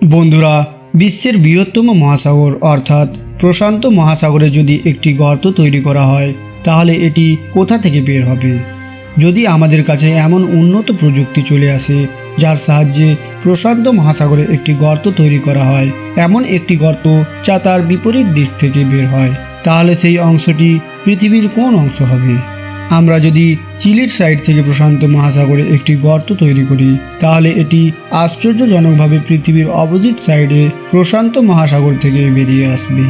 বন্ধুরা, বিশ্বের বৃহত্তম মহাসাগর অর্থাৎ প্রশান্ত মহাসাগরে যদি একটি গর্ত তৈরি করা হয় তাহলে এটি কোথা থেকে বের হবে? যদি আমাদের কাছে এমন উন্নত প্রযুক্তি চলে আসে যার সাহায্যে প্রশান্ত মহাসাগরে একটি গর্ত তৈরি করা হয়, এমন একটি গর্ত যা তার বিপরীত দিক থেকে বের হয়, তাহলে সেই অংশটি পৃথিবীর কোন অংশ হবে? আমরা যদি চিলির সাইড থেকে প্রশান্ত মহাসাগরে একটি গর্ত তৈরি করি তাহলে এটি আশ্চর্যজনকভাবে পৃথিবীর অপোজিট সাইডে প্রশান্ত মহাসাগর থেকে বেরিয়ে আসবে।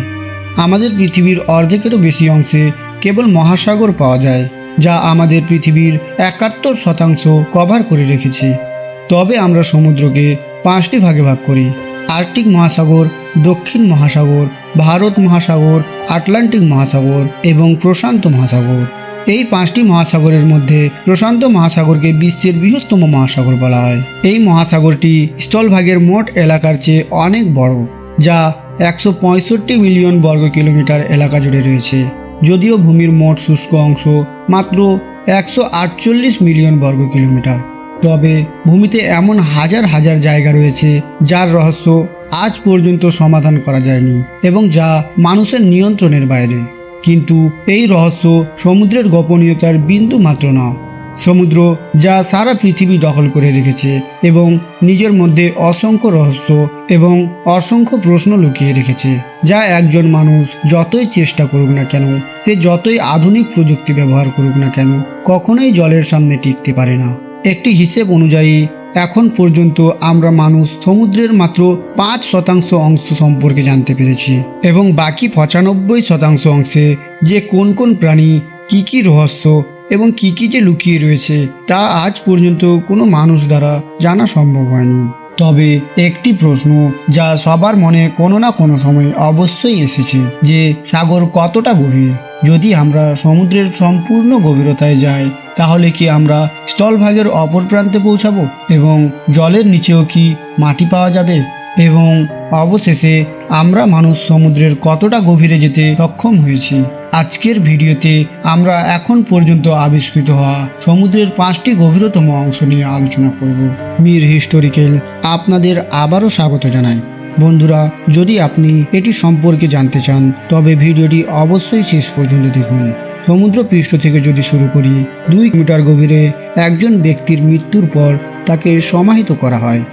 আমাদের পৃথিবীর অর্ধেকেরও বেশি অংশে কেবল মহাসাগর পাওয়া যায়, যা আমাদের পৃথিবীর 71% কভার করে রেখেছে। তবে আমরা সমুদ্রকে 5টি ভাগে ভাগ করি: আর্কটিক মহাসাগর, দক্ষিণ মহাসাগর, ভারত মহাসাগর, আটলান্টিক মহাসাগর এবং প্রশান্ত মহাসাগর। এই 5টি মহাসাগরের মধ্যে প্রশান্ত মহাসাগরকে বিশ্বের বৃহত্তম মহাসাগর বলা হয়। এই মহাসাগরটি স্থলভাগের মোট এলাকার চেয়ে অনেক বড়, যা 165 মিলিয়ন বর্গ কিলোমিটার এলাকা জুড়ে রয়েছে, যদিও ভূমির মোট শুষ্ক অংশ মাত্র 148 মিলিয়ন বর্গ কিলোমিটার। তবে ভূমিতে এমন হাজার হাজার জায়গা রয়েছে যার রহস্য আজ পর্যন্ত সমাধান করা যায়নি এবং যা মানুষের নিয়ন্ত্রণের বাইরে। কিন্তু এই রহস্য সমুদ্রের গোপনীয়তার বিন্দু মাত্র না। সমুদ্র যা সারা পৃথিবী দখল করে রেখেছে এবং নিজের মধ্যে অসংখ্য রহস্য এবং অসংখ্য প্রশ্ন লুকিয়ে রেখেছে, যা একজন মানুষ যতই চেষ্টা করুক না কেন, সে যতই আধুনিক প্রযুক্তি ব্যবহার করুক না কেন, কখনোই জলের সামনে টিকতে পারে না। একটি হিসেব অনুযায়ী এখন পর্যন্ত আমরা মানুষ সমুদ্রের মাত্র 5% অংশ সম্পর্কে জানতে পেরেছি এবং বাকি 95% অংশে যে কোন কোন প্রাণী, কি রহস্য এবং কি যে লুকিয়ে রয়েছে তা আজ পর্যন্ত কোনো মানুষ দ্বারা জানা সম্ভব হয়নি। তবে একটি প্রশ্ন যা সবার মনে কোনো না কোনো সময় অবশ্যই এসেছে, যে সাগর কতটা গভীর? যদি আমরা সমুদ্রের সম্পূর্ণ গভীরতায় যাই তাহলে কি আমরা স্থলভাগের অপর প্রান্তে পৌঁছাবো এবং জলের নিচেও কি মাটি পাওয়া যাবে? এবং অবশেষে আমরা মানুষ সমুদ্রের কতটা গভীরে যেতে সক্ষম হয়েছি? আজকের ভিডিওতে আমরা এখন পর্যন্ত আবিষ্কৃত হওয়া সমুদ্রের 5টি গভীরতম অংশ নিয়ে আলোচনা করব। মির হিস্টোরিক্যাল আপনাদের আবারও স্বাগত জানাই। বন্ধুরা, যদি আপনি এটি সম্পর্কে জানতে চান তবে ভিডিওটি অবশ্যই শেষ পর্যন্ত দেখুন। সমুদ্র পৃষ্ঠ থেকে যদি শুরু করি, 2 মিটার গভীরে একজন ব্যক্তির মৃত্যুর পর তাকে সমাহিত করা হয়।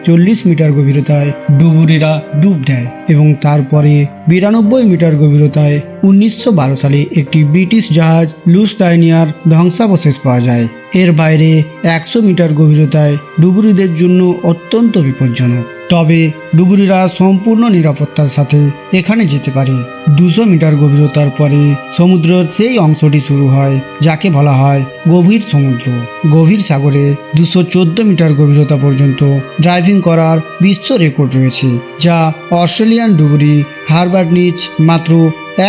40 মিটার গভীরতায় ডুবুরিরা ডুব দেয় এবং তারপরে 92 মিটার গভীরতায় 1912 সালে একটি ব্রিটিশ জাহাজ লুসটাইনিয়ার ধ্বংসাবশেষ পাওয়া যায়। এর বাইরে 100 মিটার গভীরতায় ডুবুরিদের জন্য অত্যন্ত বিপজ্জনক, তবে ডুবুরিরা সম্পূর্ণ নিরাপত্তার সাথে এখানে যেতে পারে। 200 মিটার গভীরতার পরে সমুদ্রের সেই অংশটি শুরু হয় যাকে বলা হয় গভীর সমুদ্র। গভীর সাগরে 214 মিটার গভীরতা পর্যন্ত ড্রাইভিং করার বিশ্ব রেকর্ড রয়েছে, যা অস্ট্রেলিয়ান ডুবুরি হারবার্ট নিচ মাত্র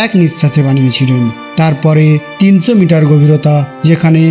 1 নিঃশ্বাসে বানিয়েছিলেন। তারপরে 300 মিটার গভীরতা, যেখানে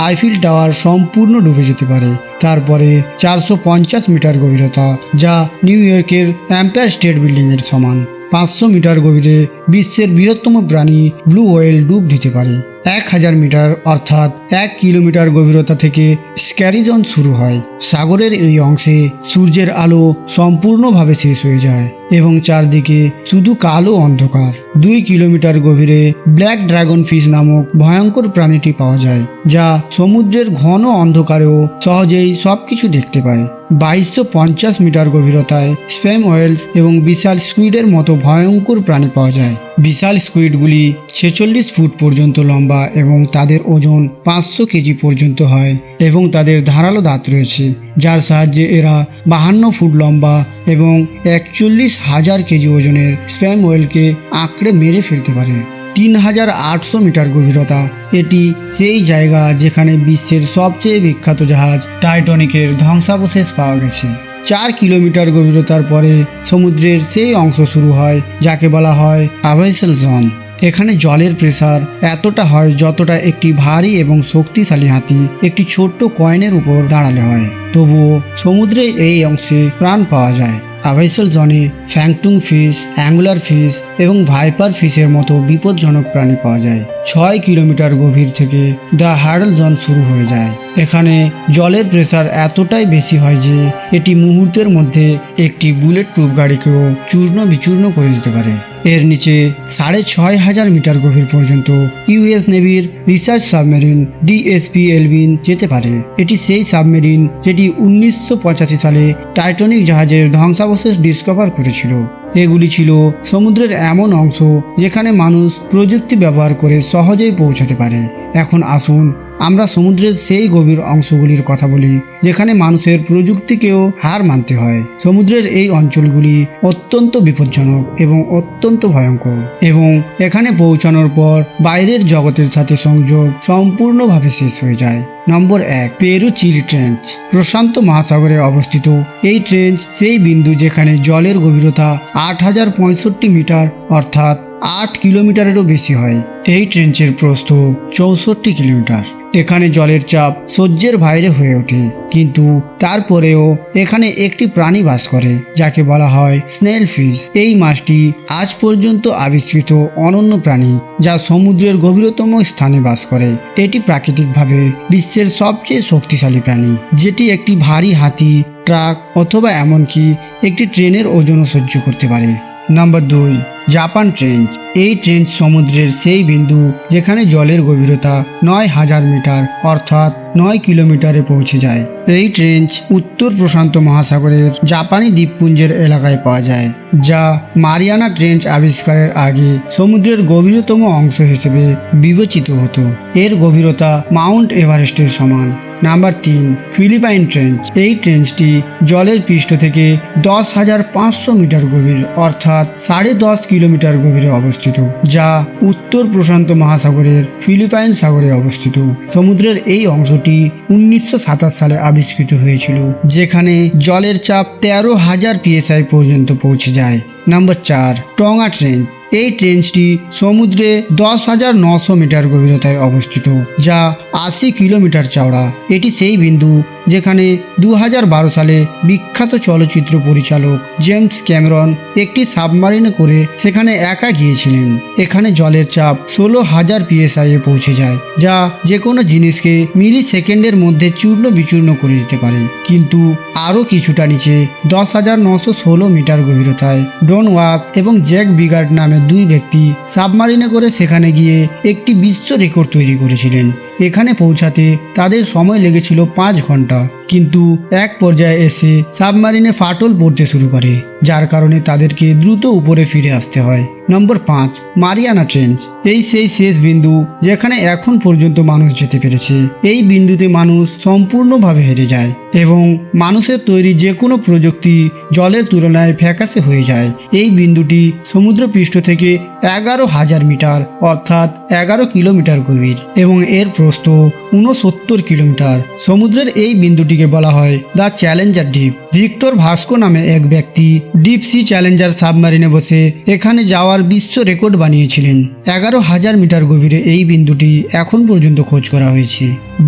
আইফিল টাওয়ার সম্পূর্ণ ডুবে যেতে পারে। তারপরে 450 মিটার গভীরতা, যা নিউ ইয়র্কের এম্পায়ার স্টেট বিল্ডিংয়ের সমান। 500 মিটার গভীরে বিশ্বের বৃহত্তম প্রাণী ব্লু হোয়েল ডুব দিতে পারে। 1000 মিটার অর্থাৎ 1 কিলোমিটার গভীরতা থেকে স্ক্যারি জোন শুরু হয়। সাগরের এই অংশে সূর্যের আলো সম্পূর্ণভাবে শেষ হয়ে যায় এবং চারদিকে শুধু কালো অন্ধকার। 2 কিলোমিটার গভীরে ব্ল্যাক ড্রাগন ফিশ নামক ভয়ঙ্কর প্রাণীটি পাওয়া যায়, যা সমুদ্রের ঘন অন্ধকারেও সহজেই সবকিছু দেখতে পায়। 2250 মিটার গভীরতায় স্প্যাম ওয়েলস এবং বিশাল স্কুইডের মতো ভয়ঙ্কর প্রাণী পাওয়া যায়। বিশাল স্কুইডগুলি 46 ফুট পর্যন্ত লম্বা এবং তাদের ওজন 500 কেজি পর্যন্ত হয় এবং তাদের ধারালো দাঁত রয়েছে, যার সাহায্যে এরা 52 ফুট লম্বা এবং 41,000 কেজি ওজনের স্প্যাম ওয়েলকে আঁকড়ে মেরে ফেলতে পারে। 3800 মিটার গভীরতা, এটি সেই জায়গা যেখানে বিশ্বের সবচেয়ে বিখ্যাত জাহাজ টাইটানিকের ধ্বংসাবশেষ পাওয়া গেছে। 4 কিলোমিটার গভীরতার পরে সমুদ্রের সেই অংশ শুরু হয় যাকে বলা হয় অ্যাবাইসাল জোন। এখানে জলের প্রেসার এতটা হয় যতটা একটি ভারী এবং শক্তিশালী হাতি একটি ছোট্ট কয়েনের উপর দাঁড়ালে হয়। তবুও সমুদ্রের এই অংশে প্রাণ পাওয়া যায়। আবাইসাল জনে ফ্যাংটুং ফিশ, অ্যাঙ্গুলার ফিশ এবং ভাইপার ফিশের মতো বিপজ্জনক প্রাণী পাওয়া যায়। 6 কিলোমিটার গভীর থেকে দ্য হ্যাডল জোন শুরু হয়ে যায়। এখানে জলের প্রেসার এতটাই বেশি হয় যে এটি মুহূর্তের মধ্যে একটি বুলেট প্রুফ গাড়িকেও চূর্ণ বিচূর্ণ করে দিতে পারে। এর নিচে 6,500 মিটার গভীর পর্যন্ত ইউএস নেভির রিসার্চ সাবমেরিন ডিএসপি এলভিন যেতে পারে। এটি সেই সাবমেরিন যেটি 1985 সালে টাইটানিক জাহাজের ধ্বংসাবশেষ ডিসকভার করেছিল। এগুলি ছিল সমুদ্রের এমন অংশ যেখানে মানুষ প্রযুক্তি ব্যবহার করে সহজেই পৌঁছাতে পারে। এখন আসুন আমরা সমুদ্রের সেই গভীর অংশগুলির কথা বলি যেখানে মানুষের প্রযুক্তিকেও হার মানতে হয়। সমুদ্রের এই অঞ্চলগুলি অত্যন্ত বিপজ্জনক এবং অত্যন্ত ভয়ঙ্কর, এবং এখানে পৌঁছানোর পর বাইরের জগতের সাথে সংযোগ সম্পূর্ণভাবে শেষ হয়ে যায়। নম্বর 1, পেরু চিলি ট্রেঞ্চ। প্রশান্ত মহাসাগরে অবস্থিত এই ট্রেঞ্চ সেই বিন্দু যেখানে জলের গভীরতা 8,065 মিটার অর্থাৎ 8 কিলোমিটারেরও বেশি হয়। এই ট্রেঞ্চের প্রস্থ 64 কিলোমিটার। এখানে জলের চাপ সহ্যের বাইরে হয়ে ওঠে, কিন্তু তারপরেও এখানে একটি প্রাণী বাস করে যাকে বলা হয় স্নেল ফিশ। এই মাছটি আজ পর্যন্ত আবিষ্কৃত অনন্য প্রাণী যা সমুদ্রের গভীরতম স্থানে বাস করে। এটি প্রাকৃতিকভাবে বিশ্বের সবচেয়ে শক্তিশালী প্রাণী, যেটি একটি ভারী হাতি, ট্রাক অথবা এমনকি একটি ট্রেনের ওজনও সহ্য করতে পারে। Number 2, Japan trench. এই ট্রেঞ্চ সমুদ্রের সেই বিন্দু যেখানে জলের গভীরতা 9,000 মিটার অর্থাৎ 9 কিলোমিটারে পৌঁছে যায়। এই ট্রেঞ্চ উত্তর প্রশান্ত মহাসাগরের জাপানি দ্বীপপুঞ্জের এলাকায় পাওয়া যায়, যা মারিয়ানা ট্রেঞ্চ আবিষ্কারের আগে সমুদ্রের গভীরতম অংশ হিসেবে বিবেচিত হতো। এর গভীরতা মাউন্ট এভারেস্টের সমান। Number 3, Philippine trench. এই ট্রেঞ্চটি জলের পৃষ্ঠ থেকে 10,500 মিটার গভীর অর্থাৎ 10.5 কিলোমিটার গভীরে অবস্থিত, যা উত্তর প্রশান্ত মহাসাগরের ফিলিপাইন সাগরে অবস্থিত। সমুদ্রের এই অংশটি 1927 সালে আবিষ্কৃত হয়েছিল, যেখানে জলের চাপ 13,000 PSI পর্যন্ত পৌঁছে যায়। Number 4, টঙ্গা trench. এই ট্রেঞ্চটি সমুদ্রে 10,900 মিটার গভীরতায় অবস্থিত, যা 80 কিলোমিটার চওড়া। এটি সেই বিন্দু যেখানে 2012 সালে বিখ্যাত চলচ্চিত্র পরিচালক জেমস ক্যামেরন একটি সাবমারিনে করে সেখানে একা গিয়েছিলেন। এখানে জলের চাপ 16,000 PSI এ পৌঁছে যায়, যা যে কোনো জিনিসকে মিলি সেকেন্ডের মধ্যে চূর্ণ বিচূর্ণ করে দিতে পারে। কিন্তু আরও কিছুটা নিচে 10,916 মিটার গভীরতায় ডন ওয়াস এবং জ্যাক বিগার্ড নামে 2 ব্যক্তি সাবমারিনে করে সেখানে গিয়ে একটি বিশ্ব রেকর্ড তৈরি করেছিলেন। এখানে পৌঁছাতে তাদের সময় লেগেছিল 5 ঘন্টা, কিন্তু এক পর্যায়ে এসে সাবমারিনে ফাটল পড়তে শুরু করে, যার কারণে তাদেরকে দ্রুত উপরে ফিরে আসতে হয়। নম্বর 5, মারিয়ানা ট্রেঞ্চ। এই সেই শেষ বিন্দু যেখানে এখন পর্যন্ত মানুষ যেতে পেরেছে। এই বিন্দুতে মানুষ সম্পূর্ণভাবে হেরে যায় এবং মানুষের তৈরি যে কোনো প্রযুক্তি জলের তুলনায় ফ্যাকাশে হয়ে যায়। এই বিন্দুটি সমুদ্রপৃষ্ঠ থেকে 11,000 মিটার অর্থাৎ 11 কিলোমিটার গভীর এবং এর প্রস্থ 69 কিলোমিটার। সমুদ্রের এই বিন্দুটিকে বলা হয় the Challenger deep. Victor Vasco নামে এক ব্যক্তি ডিপ সি চ্যালেঞ্জার সাবমারিনে বসে এখানে যাওয়ার বিশ্ব রেকর্ড বানিয়েছিলেন। 11,000 মিটার গভীরে এই বিন্দুটি এখন পর্যন্ত খোঁজ করা হয়েছে।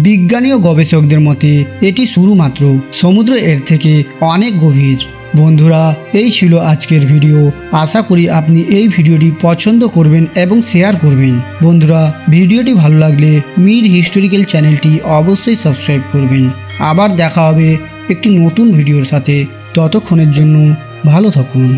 বিজ্ঞানী ও গবেষকদের মতে এটি শুরু মাত্র, সমুদ্র এর থেকে অনেক গভীর। বন্ধুরা, এই ছিল আজকের ভিডিও। আশা করি আপনি এই ভিডিওটি পছন্দ করবেন এবং শেয়ার করবেন। বন্ধুরা, ভিডিওটি ভালো লাগলে মির হিস্টোরিক্যাল চ্যানেলটি অবশ্যই সাবস্ক্রাইব করবেন। আবার দেখা হবে একটি নতুন ভিডিওর সাথে। ততক্ষণের জন্য ভালো থাকুন।